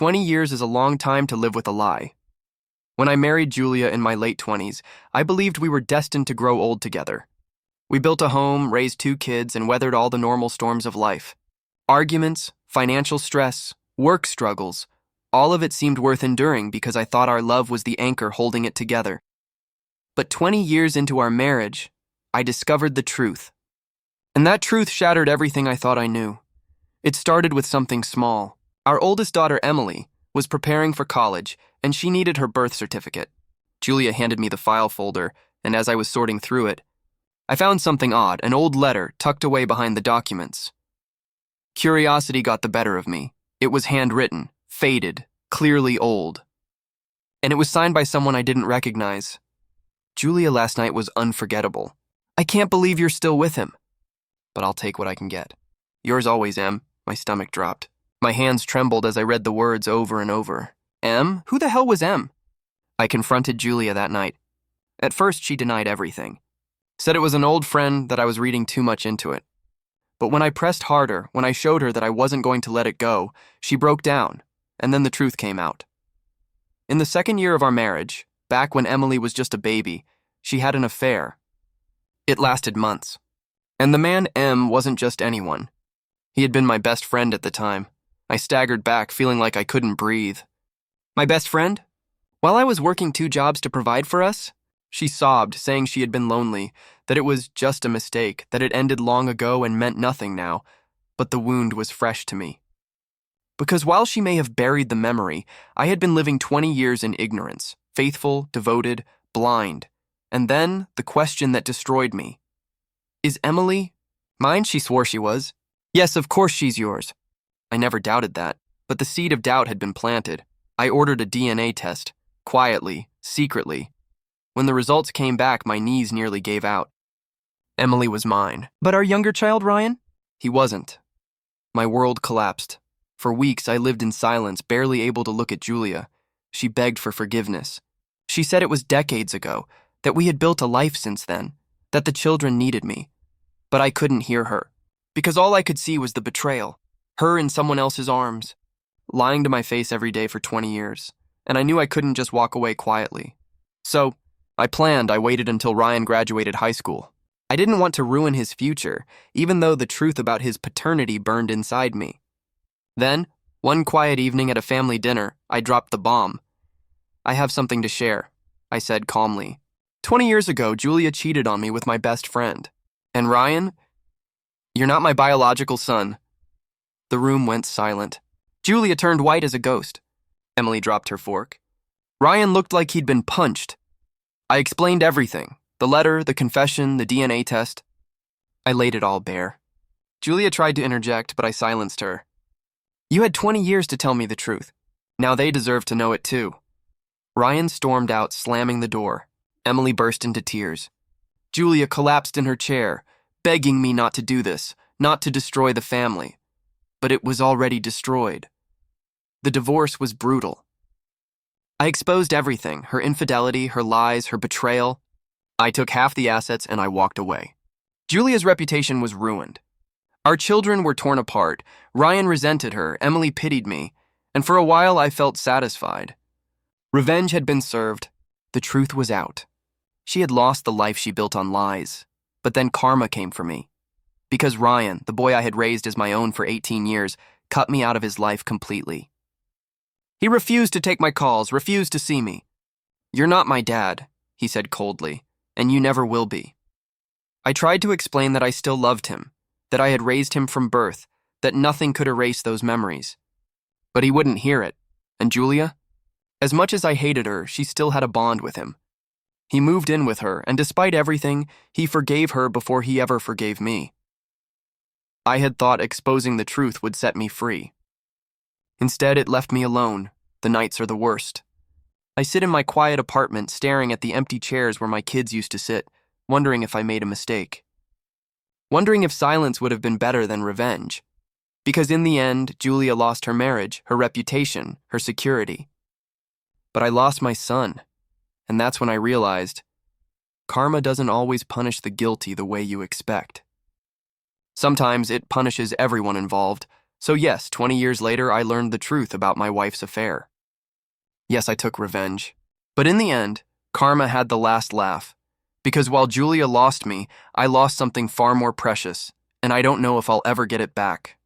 20 years is a long time to live with a lie. When I married Julia in my late 20s, I believed we were destined to grow old together. We built a home, raised 2 kids, and weathered all the normal storms of life. Arguments, financial stress, work struggles, all of it seemed worth enduring because I thought our love was the anchor holding it together. But 20 years into our marriage, I discovered the truth. And that truth shattered everything I thought I knew. It started with something small. Our oldest daughter, Emily, was preparing for college, and she needed her birth certificate. Julia handed me the file folder, and as I was sorting through it, I found something odd, an old letter tucked away behind the documents. Curiosity got the better of me. It was handwritten, faded, clearly old. And it was signed by someone I didn't recognize. Julia last night was unforgettable. I can't believe you're still with him. But I'll take what I can get. Yours always, Em. My stomach dropped. My hands trembled as I read the words over and over. Em? Who the hell was Em? I confronted Julia that night. At first, she denied everything. Said it was an old friend, that I was reading too much into it. But when I pressed harder, when I showed her that I wasn't going to let it go, she broke down, and then the truth came out. In the 2nd year of our marriage, back when Emily was just a baby, she had an affair. It lasted months. And the man, M, wasn't just anyone. He had been my best friend at the time. I staggered back, feeling like I couldn't breathe. My best friend? While I was working 2 jobs to provide for us? She sobbed, saying she had been lonely, that it was just a mistake, that it ended long ago and meant nothing now, but the wound was fresh to me. Because while she may have buried the memory, I had been living 20 years in ignorance, faithful, devoted, blind, and then the question that destroyed me. Is Emily mine? She swore she was. Yes, of course she's yours. I never doubted that, but the seed of doubt had been planted. I ordered a DNA test, quietly, secretly. When the results came back, my knees nearly gave out. Emily was mine. But our younger child, Ryan? He wasn't. My world collapsed. For weeks, I lived in silence, barely able to look at Julia. She begged for forgiveness. She said it was decades ago, that we had built a life since then, that the children needed me. But I couldn't hear her, because all I could see was the betrayal, her in someone else's arms, lying to my face every day for 20 years, and I knew I couldn't just walk away quietly. So, I waited until Ryan graduated high school. I didn't want to ruin his future, even though the truth about his paternity burned inside me. Then, one quiet evening at a family dinner, I dropped the bomb. I have something to share, I said calmly. 20 years ago, Julia cheated on me with my best friend. And Ryan, you're not my biological son. The room went silent. Julia turned white as a ghost. Emily dropped her fork. Ryan looked like he'd been punched. I explained everything. The letter, the confession, the DNA test. I laid it all bare. Julia tried to interject, but I silenced her. You had 20 years to tell me the truth. Now they deserve to know it too. Ryan stormed out, slamming the door. Emily burst into tears. Julia collapsed in her chair, begging me not to do this, not to destroy the family. But it was already destroyed. The divorce was brutal. I exposed everything, her infidelity, her lies, her betrayal. I took half the assets and I walked away. Julia's reputation was ruined. Our children were torn apart. Ryan resented her, Emily pitied me, and for a while I felt satisfied. Revenge had been served. The truth was out. She had lost the life she built on lies. But then karma came for me. Because Ryan, the boy I had raised as my own for 18 years, cut me out of his life completely. He refused to take my calls, refused to see me. You're not my dad, he said coldly, and you never will be. I tried to explain that I still loved him, that I had raised him from birth, that nothing could erase those memories. But he wouldn't hear it. And Julia? As much as I hated her, she still had a bond with him. He moved in with her, and despite everything, he forgave her before he ever forgave me. I had thought exposing the truth would set me free. Instead, it left me alone. The nights are the worst. I sit in my quiet apartment, staring at the empty chairs where my kids used to sit, wondering if I made a mistake. Wondering if silence would have been better than revenge. Because in the end, Julia lost her marriage, her reputation, her security. But I lost my son, and that's when I realized karma doesn't always punish the guilty the way you expect. Sometimes it punishes everyone involved. So yes, 20 years later, I learned the truth about my wife's affair. Yes, I took revenge. But in the end, karma had the last laugh. Because while Julia lost me, I lost something far more precious, and I don't know if I'll ever get it back.